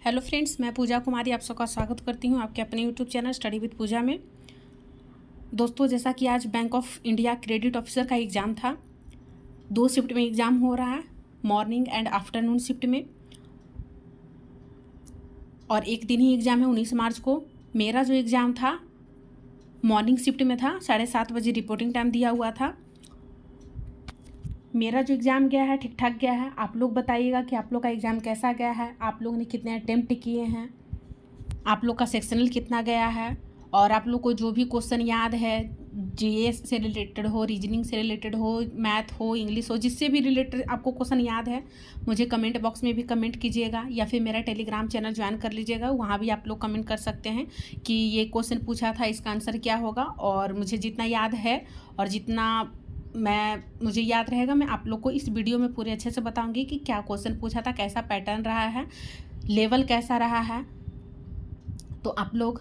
Hello friends, मैं पूजा कुमारी आप सबका स्वागत करती हूं आपके अपने यूट्यूब चैनल स्टडी विद पूजा में। दोस्तों, जैसा कि आज bank of India credit officer का एग्ज़ाम था। 2 शिफ्ट में एग्ज़ाम हो रहा है, मॉर्निंग एंड आफ्टरनून शिफ्ट में, और एक दिन ही एग्ज़ाम है 19 मार्च को। मेरा जो एग्ज़ाम था मॉर्निंग शिफ्ट में था, 7:30 बजे रिपोर्टिंग टाइम दिया हुआ था। मेरा जो एग्ज़ाम गया है ठीक ठाक गया है। आप लोग बताइएगा कि आप लोग का एग्ज़ाम कैसा गया है, आप लोगों ने कितने अटेम्प्ट किए हैं, आप लोग का सेक्शनल कितना गया है, और आप लोग को जो भी क्वेश्चन याद है, जीएस से रिलेटेड हो, रीजनिंग से रिलेटेड हो, मैथ हो, इंग्लिश हो, जिससे भी रिलेटेड आपको क्वेश्चन याद है, मुझे कमेंट बॉक्स में भी कमेंट कीजिएगा, या फिर मेरा टेलीग्राम चैनल ज्वाइन कर लीजिएगा। वहाँ भी आप लोग कमेंट कर सकते हैं कि ये क्वेश्चन पूछा था, इसका आंसर क्या होगा। और मुझे जितना याद है और जितना मुझे याद रहेगा, मैं आप लोग को इस वीडियो में पूरे अच्छे से बताऊंगी कि क्या क्वेश्चन पूछा था, कैसा पैटर्न रहा है, लेवल कैसा रहा है। तो आप लोग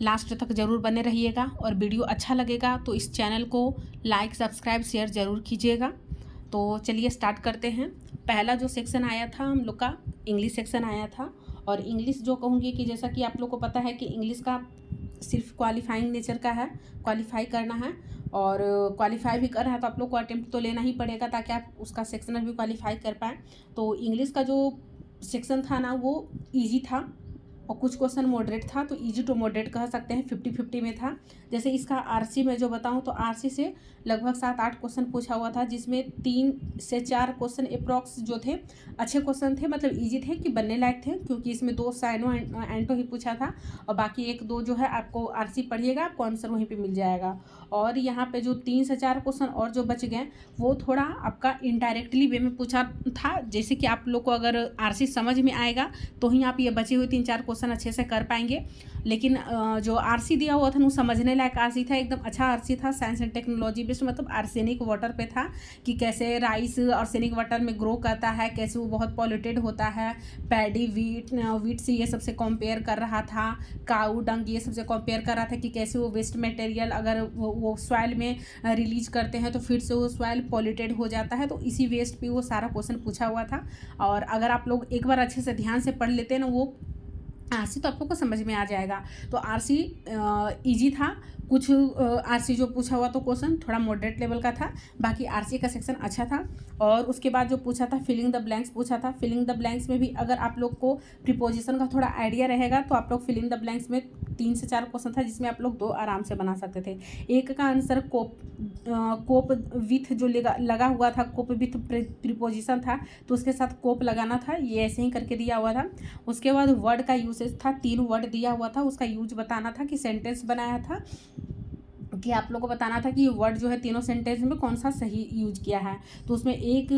लास्ट तक ज़रूर बने रहिएगा, और वीडियो अच्छा लगेगा तो इस चैनल को लाइक, सब्सक्राइब, शेयर ज़रूर कीजिएगा। तो चलिए स्टार्ट करते हैं। पहला जो सेक्शन आया था हम लोग का इंग्लिश सेक्शन आया था। और इंग्लिश जो कहूँगी कि जैसा कि आप लोग को पता है कि इंग्लिश का सिर्फ क्वालिफाइंग नेचर का है, क्वालिफाई करना है, और क्वालिफाई भी करना है तो आप लोग को अटेम्प्ट तो लेना ही पड़ेगा ताकि आप उसका सेक्शनल भी क्वालिफाई कर पाएँ। तो इंग्लिश का जो सेक्शन था ना, वो ईजी था, और कुछ क्वेश्चन मॉडरेट था, तो इजी टू मॉडरेट कह सकते हैं, 50-50 में था। जैसे इसका आरसी में जो बताऊं तो आरसी से लगभग 7-8 क्वेश्चन पूछा हुआ था, जिसमें 3 से 4 क्वेश्चन अप्रॉक्स जो थे अच्छे क्वेश्चन थे, मतलब इजी थे कि बनने लायक थे, क्योंकि इसमें 2 साइनो एंटो ही पूछा था, और बाकी 1-2 जो है आपको आरसी पढ़िएगा, आपको आंसर वहीं पर मिल जाएगा। और यहाँ पर जो 3 से 4 क्वेश्चन और जो बच गए, वो थोड़ा आपका इनडायरेक्टली वे में पूछा था। जैसे कि आप लोग को अगर आरसी समझ में आएगा तो ही आप ये बचे हुए 3-4 क्वेश्चन अच्छे से कर पाएंगे। लेकिन जो आरसी दिया हुआ था वो समझने लायक आरसी था, एकदम अच्छा आरसी था, साइंस एंड टेक्नोलॉजी बेस्ड, मतलब आर्सेनिक वाटर पे था कि कैसे राइस आर्सेनिक वाटर में ग्रो करता है, कैसे वो बहुत पॉल्यूटेड होता है, पैडी, वीट से ये सबसे कंपेयर कर रहा था, काऊ डंग ये सबसे कंपेयर कर रहा था कि कैसे वो वेस्ट मटेरियल अगर वो सॉइल में रिलीज करते हैं तो फिर से वो सॉइल पॉल्यूटेड हो जाता है। तो इसी वेस्ट पे वो सारा क्वेश्चन पूछा हुआ था। और अगर आप लोग एक बार अच्छे से ध्यान से पढ़ लेते हैं ना वो आरसी, तो आप लोग को समझ में आ जाएगा। तो आरसी इजी था। कुछ आरसी जो पूछा हुआ तो क्वेश्चन थोड़ा मॉडरेट लेवल का था, बाकी आरसी का सेक्शन अच्छा था। और उसके बाद जो पूछा था फिलिंग द ब्लैंक्स पूछा था। फिलिंग द ब्लैंक्स में भी अगर आप लोग को प्रीपोजिशन का थोड़ा आइडिया रहेगा तो आप लोग फिलिंग द ब्लैंक्स में 3 से 4 क्वेश्चन था, जिसमें आप लोग 2 आराम से बना सकते थे। एक का आंसर कोप विथ जो लगा हुआ था, कोप विथ प्रीपोजिशन था, तो उसके साथ कोप लगाना था, ये ऐसे ही करके दिया हुआ था। उसके बाद वर्ड का यूसेज था, 3 वर्ड दिया हुआ था, उसका यूज बताना था कि सेंटेंस बनाया था कि आप लोग को बताना था कि वर्ड जो है तीनों सेंटेंस में कौन सा सही यूज किया है। तो उसमें एक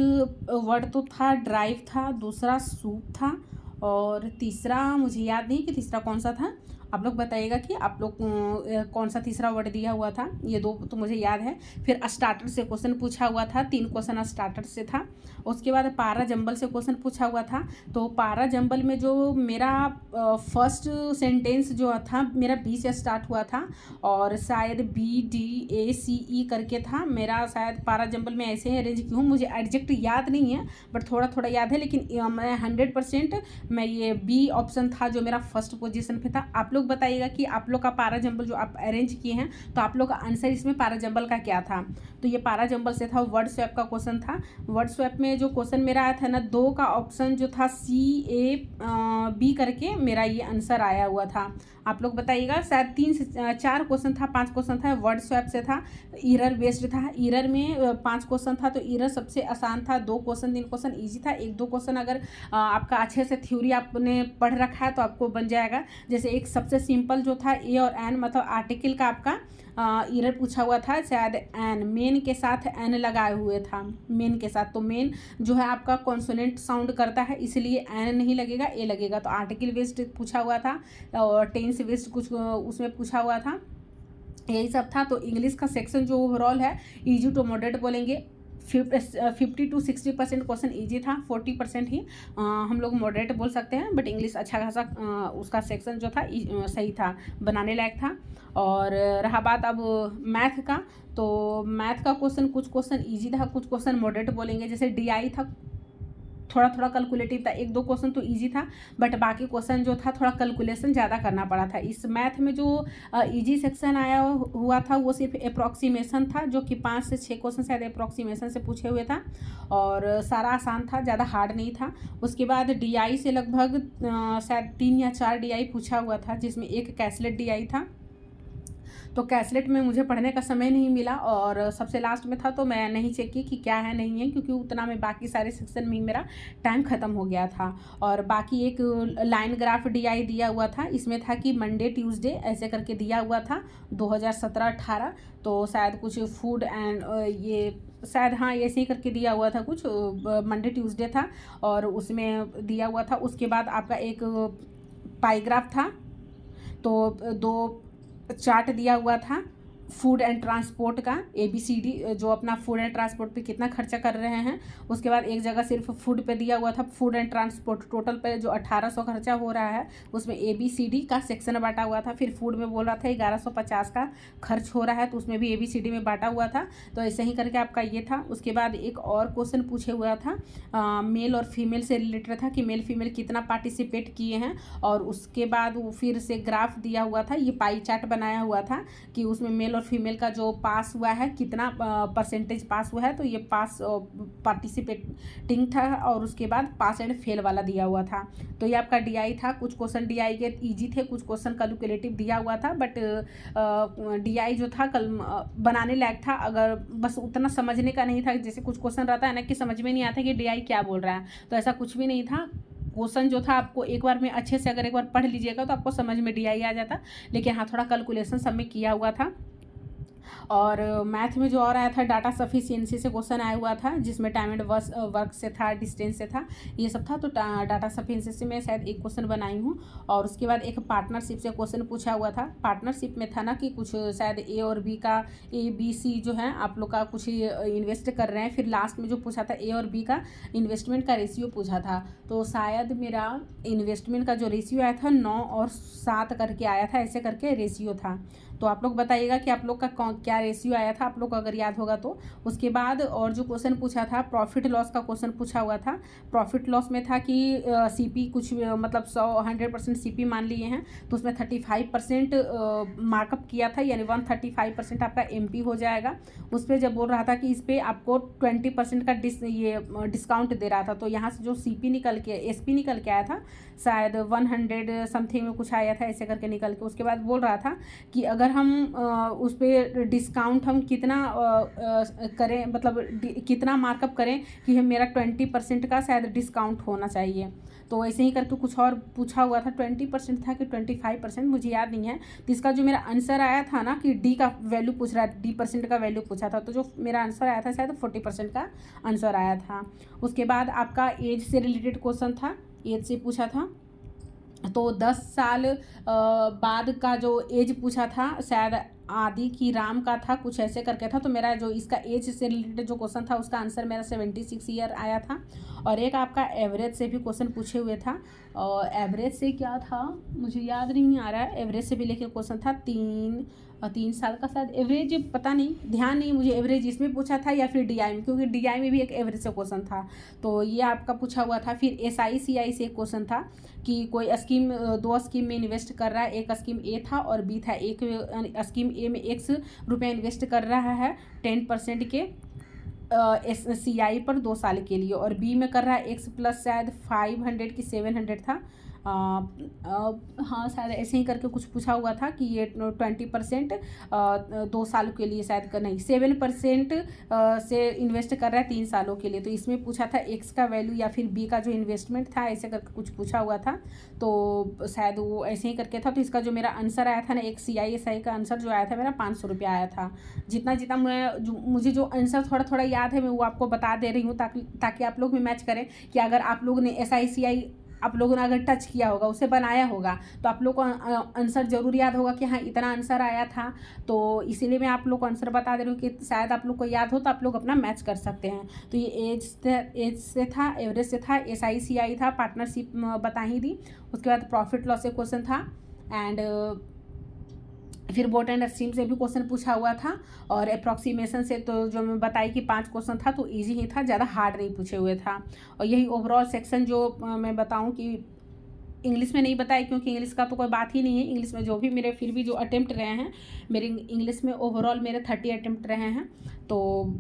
वर्ड तो था ड्राइव था, दूसरा सूप था, और तीसरा मुझे याद नहीं कि तीसरा कौन सा था। आप लोग बताइएगा कि आप लोग कौन सा तीसरा वर्ड दिया हुआ था। ये 2 तो मुझे याद है। फिर स्टार्टर से क्वेश्चन पूछा हुआ था, 3 क्वेश्चन स्टार्टर से था। उसके बाद पारा जंबल से क्वेश्चन पूछा हुआ था। तो पारा जंबल में जो मेरा फर्स्ट सेंटेंस जो था मेरा बी से स्टार्ट हुआ था, और शायद BDACE करके था मेरा, शायद पारा जंबल में ऐसे ही अरेंज की हूँ, मुझे एग्जैक्ट याद नहीं है, बट थोड़ा थोड़ा याद है। लेकिन मैं 100% मैं ये बी ऑप्शन था जो मेरा फर्स्ट पोजीशन पे था। आप लोग बताइएगा कि आप लोग का पारा जंबल जो आप अरेंज किए हैं तो आप लोग का आंसर इसमें पारा जंबल का क्या था। तो ये पारा जंबल से था। वर्ड स्वैप का क्वेश्चन था। वर्ड स्वैप में जो क्वेश्चन मेरा आया था ना, 2 का ऑप्शन जो था CAB करके मेरा ये आंसर आया हुआ था। आप लोग बताइएगा। शायद 3 से 4 क्वेश्चन था, 5 क्वेश्चन था, वर्ड स्वैप से था, ईरर बेस्ड था। ईरर में 5 क्वेश्चन था, तो ईरर सबसे आसान था। 2 क्वेश्चन 3 क्वेश्चन ईजी था। 1-2 क्वेश्चन अगर आपका अच्छे से थ्योरी आपने पढ़ रखा है तो आपको बन जाएगा। जैसे एक सबसे सिंपल जो था ए और एन, मतलब आर्टिकल का आपका ईरर पूछा हुआ था, शायद एन, मेन के साथ एन लगाए हुए था, मेन के साथ। तो मेन जो है आपका कॉन्सोनेंट साउंड करता है, इसलिए एन नहीं लगेगा, ए लगेगा। तो आर्टिकल बेस्ड पूछा हुआ था, और टेंस बेस्ड कुछ उसमें पूछा हुआ था, यही सब था। तो इंग्लिश का सेक्शन जो ओवरऑल है इजी टू मॉडरेट बोलेंगे। 50 to 60% क्वेश्चन ईजी था, 40% ही हम लोग मॉडरेट बोल सकते हैं। बट इंग्लिश अच्छा खासा उसका सेक्शन जो था सही था, बनाने लायक था। और रहा बात अब मैथ का, तो मैथ का क्वेश्चन कुछ क्वेश्चन ईजी था, कुछ क्वेश्चन मॉडरेट बोलेंगे। जैसे DI था, थोड़ा थोड़ा कैलकुलेटिव था, एक दो क्वेश्चन तो इजी था, बट बाकी क्वेश्चन जो था थोड़ा कैलकुलेशन ज़्यादा करना पड़ा था। इस मैथ में जो इजी सेक्शन आया हुआ था वो सिर्फ अप्रॉक्सीमेशन था, जो कि 5 से 6 क्वेश्चन शायद अप्रॉक्सीमेशन से पूछे हुए था, और सारा आसान था, ज़्यादा हार्ड नहीं था। उसके बाद डीआई से लगभग शायद 3 या 4 डीआई पूछा हुआ था, जिसमें एक कैसलेट डीआई था। तो कैसलेट में मुझे पढ़ने का समय नहीं मिला, और सबसे लास्ट में था तो मैं नहीं चेक की कि क्या है नहीं है, क्योंकि उतना में बाकी सारे सेक्शन में मेरा टाइम ख़त्म हो गया था। और बाकी एक लाइन ग्राफ डीआई दिया हुआ था, इसमें था कि मंडे ट्यूसडे ऐसे करके दिया हुआ था 2017-18, तो शायद कुछ फूड एंड ये शायद हाँ ऐसे ही करके दिया हुआ था, कुछ मंडे ट्यूसडे था और उसमें दिया हुआ था। उसके बाद आपका एक पाईग्राफ था, तो 2 चार्ट दिया हुआ था फूड एंड ट्रांसपोर्ट का, ABCD, जो अपना फूड एंड ट्रांसपोर्ट पे कितना खर्चा कर रहे हैं। उसके बाद एक जगह सिर्फ फूड पे दिया हुआ था, फूड एंड ट्रांसपोर्ट टोटल पे जो 1800 खर्चा हो रहा है, उसमें ABCD का सेक्शन बांटा हुआ था। फिर फूड में बोल रहा था 1150 का खर्च हो रहा है, तो उसमें भी ABCD में बांटा हुआ था। तो ऐसे ही करके आपका ये था। उसके बाद एक और क्वेश्चन पूछे हुआ था, मेल और फीमेल से रिलेटेड था कि मेल फीमेल कितना पार्टिसिपेट किए हैं, और उसके बाद वो फिर से ग्राफ दिया हुआ था, ये पाई चार्ट बनाया हुआ था कि उसमें मेल और फीमेल का जो पास हुआ है कितना परसेंटेज पास हुआ है, तो ये पास पार्टिसिपेटिंग था, और उसके बाद पास एंड फेल वाला दिया हुआ था। तो ये आपका डीआई था। कुछ क्वेश्चन डीआई के इजी थे, कुछ क्वेश्चन कैलकुलेटिव दिया हुआ था, बट डीआई जो था कल बनाने लायक था, अगर बस उतना समझने का नहीं था। जैसे कुछ क्वेश्चन रहता है ना कि समझ में नहीं आता कि डीआई क्या बोल रहा है, तो ऐसा कुछ भी नहीं था। क्वेश्चन जो था आपको एक बार में अच्छे से अगर एक बार पढ़ लीजिएगा तो आपको समझ में डीआई आ जाता, लेकिन हाँ थोड़ा कैलकुलेशन सब में किया हुआ था। और मैथ में जो और आया था डाटा सफिशिएंसी से क्वेश्चन आया हुआ था, जिसमें टाइम एंड वर्क से था, डिस्टेंस से था, ये सब था। तो डाटा सफिशिएंसी में शायद एक क्वेश्चन बनाई हूँ। और उसके बाद एक पार्टनरशिप से क्वेश्चन पूछा हुआ था। पार्टनरशिप में था ना कि कुछ शायद ए और बी का, ABC जो है आप लोग का कुछ इन्वेस्ट कर रहे हैं, फिर लास्ट में जो पूछा था ए और बी का इन्वेस्टमेंट का रेशियो पूछा था। तो शायद मेरा इन्वेस्टमेंट का जो रेशियो आया था 9 और 7 करके आया था, ऐसे करके रेशियो था। तो आप लोग बताइएगा कि आप लोग का क्या रेशियो आया था, आप लोग को अगर याद होगा तो। उसके बाद और जो क्वेश्चन पूछा था प्रॉफिट लॉस का क्वेश्चन पूछा हुआ था। प्रॉफिट लॉस में था कि CP कुछ मतलब 100% CP मान लिए हैं, तो उसमें 35% मार्कअप किया था, यानी 135% आपका MP हो जाएगा। उस पर जब बोल रहा था कि इस पर आपको 20% का डिस्काउंट दे रहा था, तो यहाँ से जो CP निकल के SP निकल के आया था शायद 100 समथिंग में कुछ आया था, ऐसे करके निकल के। उसके बाद बोल रहा था कि अगर हम उस पर डिस्काउंट हम कितना करें, मतलब कितना मार्कअप करें कि हम मेरा 20% का शायद डिस्काउंट होना चाहिए। तो ऐसे ही करके कुछ और पूछा हुआ था, 20% था कि 25%, मुझे याद नहीं है। तो इसका जो मेरा आंसर आया था ना कि D का वैल्यू पूछ रहा है, D% का वैल्यू पूछा था, तो जो मेरा आंसर आया था शायद 40% का आंसर आया था। उसके बाद आपका एज से रिलेटेड क्वेश्चन था, एज से पूछा था। तो 10 साल बाद का जो एज पूछा था शायद आदि की राम का था, कुछ ऐसे करके था। तो मेरा जो इसका एज से रिलेटेड जो क्वेश्चन था उसका आंसर मेरा 76 ईयर आया था। और एक आपका एवरेज से भी क्वेश्चन पूछे हुए था, और एवरेज से क्या था मुझे याद नहीं आ रहा है। एवरेज से भी लेके क्वेश्चन था 3 साल का शायद एवरेज, पता नहीं, ध्यान नहीं मुझे एवरेज इसमें पूछा था या फिर DI में, क्योंकि DI में भी एक एवरेज से क्वेश्चन था। तो ये आपका पूछा हुआ था। फिर SICI से एक क्वेश्चन था कि कोई स्कीम 2 स्कीम में इन्वेस्ट कर रहा है, एक स्कीम A था और B था। एक स्कीम A में X रुपये इन्वेस्ट कर रहा है 10% के CI पर 2 साल के लिए, और B में कर रहा है X प्लस शायद 500 की 700 था। हाँ शायद ऐसे ही करके कुछ पूछा हुआ था कि ये 20% 2 सालों के लिए शायद नहीं 7% से इन्वेस्ट कर रहा है 3 सालों के लिए। तो इसमें पूछा था X का वैल्यू या फिर B का जो इन्वेस्टमेंट था, ऐसे करके कुछ पूछा हुआ था। तो शायद वो ऐसे ही करके था। तो इसका जो मेरा आंसर आया था ना, एक CISI का आंसर जो आया था मेरा 500 रुपये आया था। जितना जितना मुझे जो आंसर थोड़ा थोड़ा याद है मैं वो आपको बता दे रही हूँ, ताकि आप लोग भी मैच करें कि अगर आप लोग ने SICI आप लोगों ने अगर टच किया होगा, उसे बनाया होगा, तो आप लोग को आंसर जरूर याद होगा कि हाँ इतना आंसर आया था। तो इसीलिए मैं आप लोग को आंसर बता दे रही हूँ कि शायद आप लोग को याद हो तो आप लोग अपना मैच कर सकते हैं। तो ये एज से था, एवरेज से था, SICI था, पार्टनरशिप बता ही दी। उसके बाद प्रॉफिट लॉस से क्वेश्चन था, एंड फिर बोट एंड स्ट्रीम से भी क्वेश्चन पूछा हुआ था, और अप्रॉक्सीमेशन से तो जो मैं बताई कि 5 क्वेश्चन था तो इजी ही था, ज़्यादा हार्ड नहीं पूछे हुए था। और यही ओवरऑल सेक्शन जो मैं बताऊं कि इंग्लिश में नहीं बताया, क्योंकि इंग्लिश का तो कोई बात ही नहीं है। इंग्लिश में जो भी मेरे फिर भी जो अटेम्प्ट रहे हैं मेरे इंग्लिश में, ओवरऑल मेरे 30 अटेम्प्ट रहे हैं, तो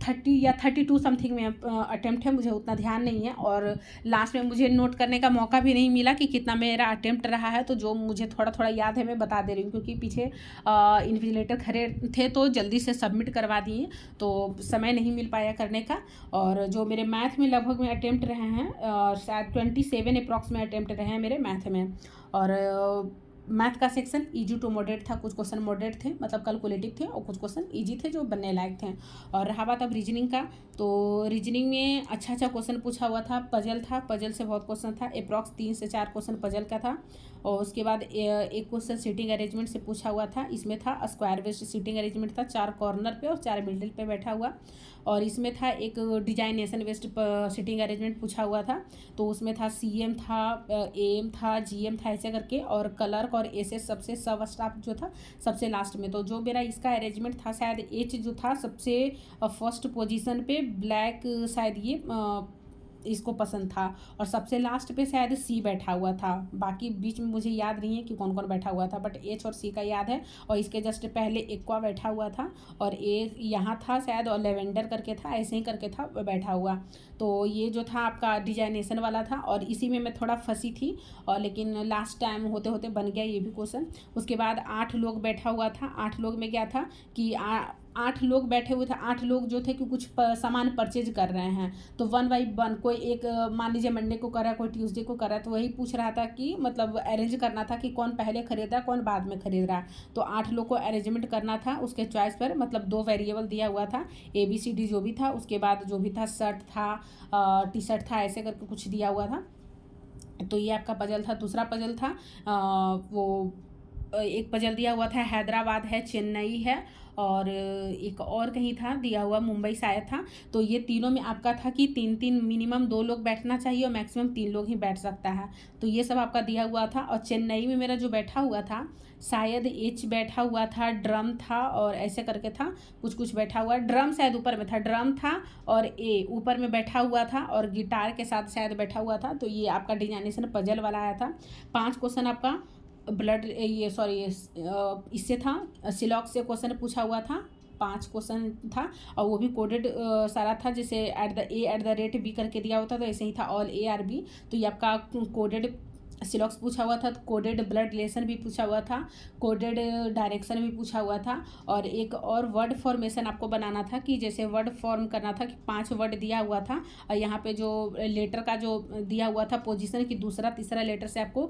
30 या 32 समथिंग में अटेम्प्ट है, मुझे उतना ध्यान नहीं है। और लास्ट में मुझे नोट करने का मौका भी नहीं मिला कि कितना मेरा अटेम्प्ट रहा है, तो जो मुझे थोड़ा थोड़ा याद है मैं बता दे रही हूँ, क्योंकि पीछे इन्विजिलेटर खड़े थे तो जल्दी से सबमिट करवा दिए, तो समय नहीं मिल पाया करने का। और जो मेरे मैथ में लगभग में अटेम्प्ट रहे हैं शायद 27 अप्रॉक्स में अटेम्प्ट रहे हैं मेरे मैथ में। और मैथ का सेक्शन इजी टू मॉडरेट था, कुछ क्वेश्चन मॉडरेट थे मतलब कैलकुलेटिव थे, और कुछ क्वेश्चन इजी थे जो बनने लायक थे। और रहा बात अब रीजनिंग का, तो रीजनिंग में अच्छा क्वेश्चन पूछा हुआ था, पजल था, पजल से बहुत क्वेश्चन था, अप्रॉक्स 3 से 4 क्वेश्चन पजल का था। और उसके बाद एक क्वेश्चन सीटिंग अरेंजमेंट से पूछा हुआ था, इसमें था स्क्वायर बेस्ड सीटिंग अरेंजमेंट था, 4 कॉर्नर पे और 4 मिडिल पे बैठा हुआ। और इसमें था एक डिजाइनेशन बेस्ड सीटिंग अरेंजमेंट पूछा हुआ था, तो उसमें था CM था, AM था, GM था, ऐसे करके, और क्लर्क और SS सबसे सब स्टाफ जो था सबसे लास्ट में। तो जो मेरा इसका अरेंजमेंट था शायद H जो था सबसे फर्स्ट पोजीशन पे, ब्लैक शायद ये इसको पसंद था, और सबसे लास्ट पे शायद C बैठा हुआ था। बाकी बीच में मुझे याद नहीं है कि कौन कौन बैठा हुआ था, बट H और C का याद है। और इसके जस्ट पहले एक्वा बैठा हुआ था, और A यहाँ था शायद, और लेवेंडर करके था, ऐसे ही करके था बैठा हुआ। तो ये जो था आपका डिजाइनेशन वाला था, और इसी में मैं थोड़ा फंसी थी, और लेकिन लास्ट टाइम होते होते बन गया ये भी क्वेश्चन। उसके बाद 8 लोग बैठा हुआ था, 8 लोग में क्या था कि 8 लोग बैठे हुए थे, 8 लोग जो थे कि कुछ सामान परचेज कर रहे हैं, तो 1 बाई 1 कोई एक मान लीजिए मंडे को कर रहा है, कोई ट्यूसडे को कर रहा है, तो वही पूछ रहा था कि मतलब अरेंज करना था कि कौन पहले खरीद रहा है, कौन बाद में खरीद रहा है। तो 8 लोग को अरेंजमेंट करना था उसके चॉइस पर, मतलब 2 वेरिएबल दिया हुआ था, ABCD जो भी था, उसके बाद जो भी था शर्ट था, T-शर्ट था, ऐसे करके कुछ दिया हुआ था। तो ये आपका पजल था। दूसरा पजल था वो एक पजल दिया हुआ था हैदराबाद है, चेन्नई है, और एक और कहीं था दिया हुआ, मुंबई शायद था। तो ये तीनों में आपका था कि 3 मिनिमम 2 लोग बैठना चाहिए, और मैक्सिमम 3 लोग ही बैठ सकता है। तो ये सब आपका दिया हुआ था। और चेन्नई में मेरा जो बैठा हुआ था शायद H बैठा हुआ था, ड्रम था, और ऐसे करके था कुछ बैठा हुआ। ड्रम शायद ऊपर में था, ड्रम था, और A ऊपर में बैठा हुआ था, और गिटार के साथ शायद बैठा हुआ था। तो ये आपका डिजाइनेशन पजल वाला आया था। 5 क्वेश्चन आपका ब्लड ये सॉरी इससे था, सिलॉक से क्वेश्चन पूछा हुआ था, 5 क्वेश्चन था, और वो भी कोडेड सारा था, जैसे @A करके दिया होता, तो ऐसे ही था ऑल ARB। तो ये आपका कोडेड सिलॉक्स पूछा हुआ था, कोडेड ब्लड रिलेशन भी पूछा हुआ था, कोडेड डायरेक्शन भी पूछा हुआ था, और एक और वर्ड फॉर्मेशन आपको बनाना था कि जैसे वर्ड फॉर्म करना था कि 5 वर्ड दिया हुआ था, और यहाँ पे जो लेटर का जो दिया हुआ था पोजीशन की दूसरा तीसरा लेटर से आपको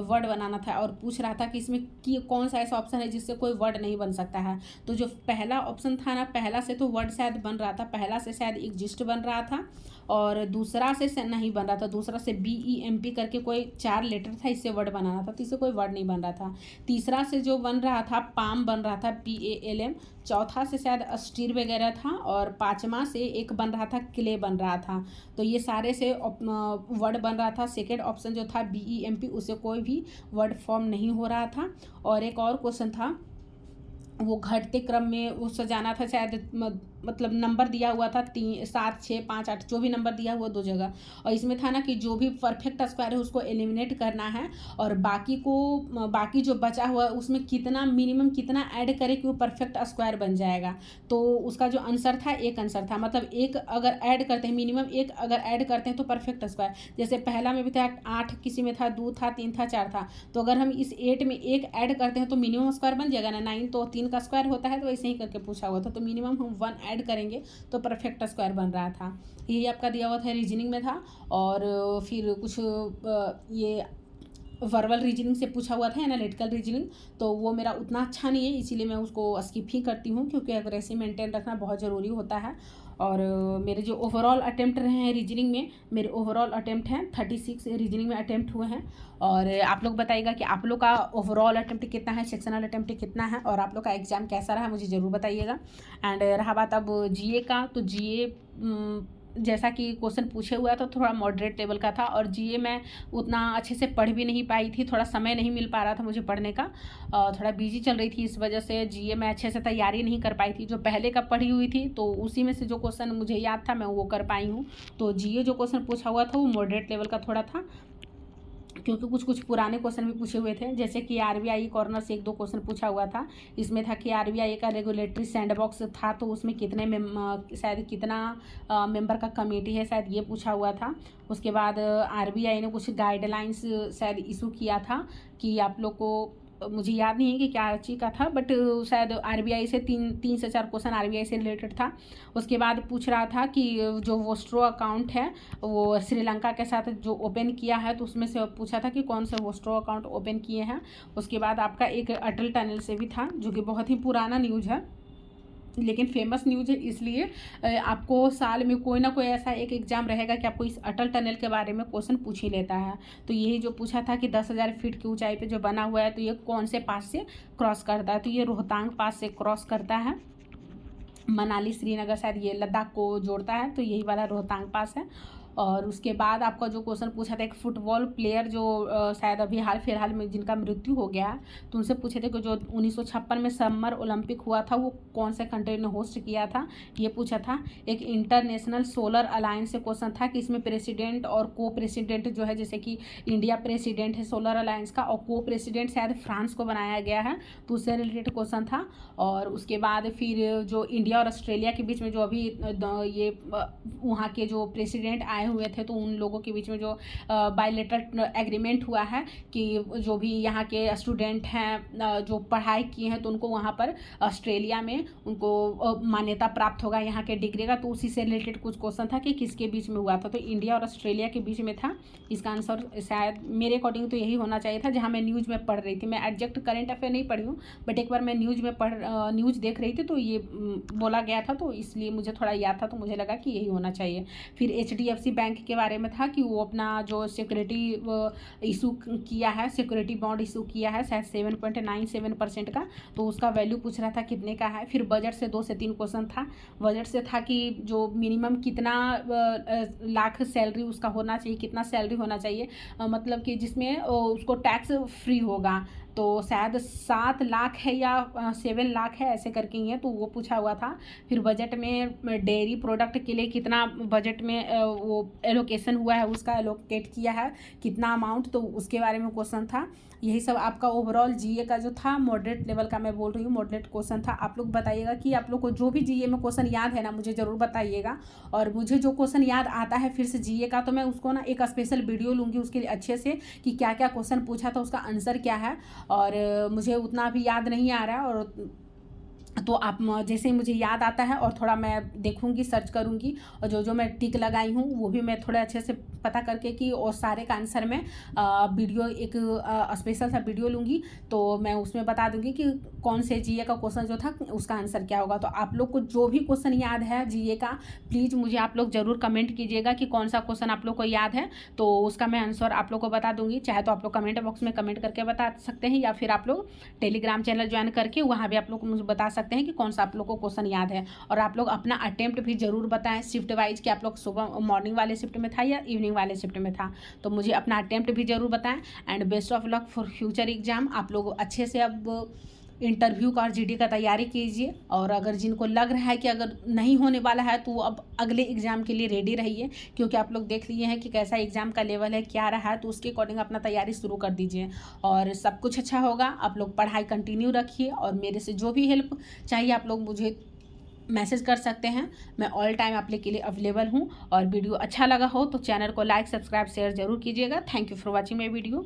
वर्ड बनाना था। और पूछ रहा था कि इसमें कि कौन सा ऐसा ऑप्शन है जिससे कोई वर्ड नहीं बन सकता है। तो जो पहला ऑप्शन था ना, पहला से तो वर्ड शायद बन रहा था, पहला से शायद एग्जिस्ट बन रहा था, और दूसरा से नहीं बन रहा था, दूसरा से BEMP करके कोई 4 लेटर था, इससे वर्ड बनाना था, तो इससे कोई वर्ड नहीं बन रहा था। तीसरा से जो बन रहा था पाम बन रहा था, PALM। चौथा से शायद स्टीर वगैरह था, और 5वां से एक बन रहा था क्ले बन रहा था। तो ये सारे से वर्ड बन रहा था। सेकेंड ऑप्शन जो था BEMP, उसे कोई भी वर्ड फॉर्म नहीं हो रहा था। और एक और क्वेश्चन था वो घटते क्रम में वो सजाना था, शायद मतलब नंबर दिया हुआ था 3 7 6 5 8 जो भी नंबर दिया हुआ 2 जगह। और इसमें था ना कि जो भी परफेक्ट स्क्वायर है उसको एलिमिनेट करना है, और बाकी जो बचा हुआ है उसमें कितना मिनिमम कितना ऐड करें कि वो परफेक्ट स्क्वायर बन जाएगा। तो उसका जो आंसर था एक आंसर था, मतलब एक अगर ऐड करते हैं मिनिमम एक अगर ऐड करते हैं तो परफेक्ट स्क्वायर। जैसे पहला में भी था 8, किसी में था 2 था 3 था 4 था, तो अगर हम इस 8 में एक ऐड करते हैं तो मिनिमम स्क्वायर बन जाएगा ना, 9 तो 3 का स्क्वायर होता है, तो ऐसे ही करके पूछा हुआ था। तो मिनिमम हम 1 ऐड करेंगे तो परफेक्ट स्क्वायर बन रहा था। यही आपका दिया हुआ था, रीजनिंग में था। और फिर कुछ ये वर्बल रीजनिंग से पूछा हुआ था, एनालिटिकल रीजनिंग, तो वो मेरा उतना अच्छा नहीं है, इसीलिए मैं उसको स्किप ही करती हूँ, क्योंकि एक्यूरेसी मेंटेन रखना बहुत ज़रूरी होता है। और मेरे जो ओवरऑल अटेम्प्ट रहे हैं रीजनिंग में, मेरे ओवरऑल अटेम्प्ट हैं 36 रीजनिंग में अटेम्प्ट हुए हैं। और आप लोग बताइएगा कि आप लोग का ओवरऑल अटेम्प्ट कितना है, सेक्शनल अटेम्प्ट कितना है, और आप लोग का एग्ज़ाम कैसा रहा मुझे ज़रूर बताइएगा। एंड रहा बात अब GA का, तो GA जैसा कि क्वेश्चन पूछे हुआ तो थोड़ा मॉडरेट लेवल का था, और जीए मैं उतना अच्छे से पढ़ भी नहीं पाई थी, थोड़ा समय नहीं मिल पा रहा था मुझे पढ़ने का, थोड़ा बिजी चल रही थी, इस वजह से जीए मैं अच्छे से तैयारी नहीं कर पाई थी। जो पहले का पढ़ी हुई थी तो उसी में से जो क्वेश्चन मुझे याद था मैं वो कर पाई हूँ। तो जीए जो क्वेश्चन पूछा हुआ था वो मॉडरेट लेवल का थोड़ा था, क्योंकि कुछ कुछ पुराने क्वेश्चन भी पूछे हुए थे। जैसे कि आरबीआई कॉर्नर से 1-2 क्वेश्चन पूछा हुआ था। इसमें था कि आरबीआई का रेगुलेटरी सैंडबॉक्स था, तो उसमें शायद कितना मेंबर का कमेटी है, शायद ये पूछा हुआ था। उसके बाद आरबीआई ने कुछ गाइडलाइंस शायद इशू किया था कि आप लोग को, मुझे याद नहीं है कि क्या चीज़ का था, बट शायद आरबीआई से 3 से 4 क्वेश्चन आरबीआई से रिलेटेड था। उसके बाद पूछ रहा था कि जो वोस्ट्रो अकाउंट है वो श्रीलंका के साथ जो ओपन किया है, तो उसमें से पूछा था कि कौन से वोस्ट्रो अकाउंट ओपन किए हैं। उसके बाद आपका एक अटल टनल से भी था, जो कि बहुत ही पुराना न्यूज़ है लेकिन फेमस न्यूज़ है, इसलिए आपको साल में कोई ना कोई ऐसा एक एग्जाम रहेगा कि आपको इस अटल टनल के बारे में क्वेश्चन पूछ ही लेता है। तो यही जो पूछा था कि 10,000 फीट की ऊंचाई पे जो बना हुआ है, तो ये कौन से पास से क्रॉस करता है, तो ये रोहतांग पास से क्रॉस करता है। मनाली श्रीनगर शायद ये लद्दाख को जोड़ता है, तो यही वाला रोहतांग पास है। और उसके बाद आपका जो क्वेश्चन पूछा था, एक फुटबॉल प्लेयर जो शायद अभी हाल फिलहाल में जिनका मृत्यु हो गया है, तो उनसे पूछे थे कि जो 1956 में समर ओलंपिक हुआ था वो कौन से कंट्री ने होस्ट किया था, ये पूछा था। एक इंटरनेशनल सोलर अलायंस से क्वेश्चन था कि इसमें प्रेसिडेंट और को प्रेसिडेंट जो है, जैसे कि इंडिया प्रेसिडेंट है सोलर अलायंस का, और को प्रेसिडेंट शायद फ्रांस को बनाया गया है, तो उससे रिलेटेड क्वेश्चन था। और उसके बाद फिर जो इंडिया और ऑस्ट्रेलिया के बीच में जो अभी ये वहाँ के जो प्रेसिडेंट आए हुए थे, तो उन लोगों के बीच में जो बायलैटरल एग्रीमेंट हुआ है कि जो भी यहाँ के स्टूडेंट हैं जो पढ़ाई किए हैं, तो उनको वहाँ पर ऑस्ट्रेलिया में उनको मान्यता प्राप्त होगा यहाँ के डिग्री का, तो उसी से रिलेटेड कुछ क्वेश्चन था कि किसके बीच में हुआ था, तो इंडिया और ऑस्ट्रेलिया के बीच में था। इसका आंसर शायद मेरे अकॉर्डिंग तो यही होना चाहिए था, जहाँ मैं न्यूज़ में पढ़ रही थी। मैं एग्जैक्ट करंट अफेयर नहीं पढ़ी हूँ, बट एक बार मैं न्यूज़ देख रही थी तो ये बोला गया था, तो इसलिए मुझे थोड़ा याद था, तो मुझे लगा कि यही होना चाहिए। फिर HDFC बैंक के बारे में था कि वो अपना जो सिक्योरिटी इशू किया है, सिक्योरिटी बॉन्ड इशू किया है शायद 7.97% का, तो उसका वैल्यू पूछ रहा था कितने का है। फिर बजट से 2 से 3 क्वेश्चन था। बजट से था कि जो मिनिमम कितना लाख सैलरी उसका होना चाहिए, कितना सैलरी होना चाहिए, मतलब कि जिसमें उसको टैक्स फ्री होगा, तो शायद 7 लाख है या 7 लाख है, ऐसे करके ही है, तो वो पूछा हुआ था। फिर बजट में डेयरी प्रोडक्ट के लिए कितना बजट में वो एलोकेशन हुआ है, उसका एलोकेट किया है कितना अमाउंट, तो उसके बारे में क्वेश्चन था। यही सब आपका ओवरऑल जीए का जो था मॉडरेट लेवल का, मैं बोल रही हूँ मॉडरेट क्वेश्चन था। आप लोग बताइएगा कि आप लोग को जो भी जीए में क्वेश्चन याद है ना, मुझे ज़रूर बताइएगा। और मुझे जो क्वेश्चन याद आता है फिर से जीए का, तो मैं उसको ना एक स्पेशल वीडियो लूँगी उसके लिए अच्छे से, कि क्या क्या क्वेश्चन पूछा था, उसका आंसर क्या है, और मुझे उतना भी याद नहीं आ रहा है। और तो आप जैसे ही मुझे याद आता है और थोड़ा मैं देखूंगी, सर्च करूंगी, और जो जो मैं टिक लगाई हूँ वो भी मैं थोड़े अच्छे से पता करके कि और सारे का आंसर में वीडियो एक स्पेशल सा वीडियो लूँगी, तो मैं उसमें बता दूंगी कि कौन से जीए का क्वेश्चन जो था उसका आंसर क्या होगा। तो आप लोग को जो भी क्वेश्चन याद है जीए का, प्लीज़ मुझे आप लोग ज़रूर कमेंट कीजिएगा कि कौन सा क्वेश्चन आप लोग को याद है, तो उसका मैं आंसर आप लोग को बता दूंगी। चाहे तो आप लोग कमेंट बॉक्स में कमेंट करके बता सकते हैं, या फिर आप लोग टेलीग्राम चैनल ज्वाइन करके वहाँ भी आप लोग मुझे बता सकते हैं कि कौन सा आप लोग को क्वेश्चन याद है। और आप लोग अपना अटेम्प्ट भी जरूर बताएं शिफ्ट वाइज, कि आप लोग सुबह मॉर्निंग वाले शिफ्ट में था या इवनिंग वाले शिफ्ट में था, तो मुझे अपना अटेम्प्ट भी जरूर बताएं। And best of luck for future exam. आप लोग अच्छे से अब इंटरव्यू का और जीडी का तैयारी कीजिए, और अगर जिनको लग रहा है कि अगर नहीं होने वाला है, तो अब अगले एग्ज़ाम के लिए रेडी रहिए, क्योंकि आप लोग देख लिए हैं कि कैसा एग्ज़ाम का लेवल है, क्या रहा है, तो उसके अकॉर्डिंग अपना तैयारी शुरू कर दीजिए और सब कुछ अच्छा होगा। आप लोग पढ़ाई कंटिन्यू रखिए, और मेरे से जो भी हेल्प चाहिए आप लोग मुझे मैसेज कर सकते हैं, मैं ऑल टाइम आप लोग के लिए अवेलेबल हूँ। और वीडियो अच्छा लगा हो तो चैनल को लाइक, सब्सक्राइब, शेयर जरूर कीजिएगा। Thank you for watching my video.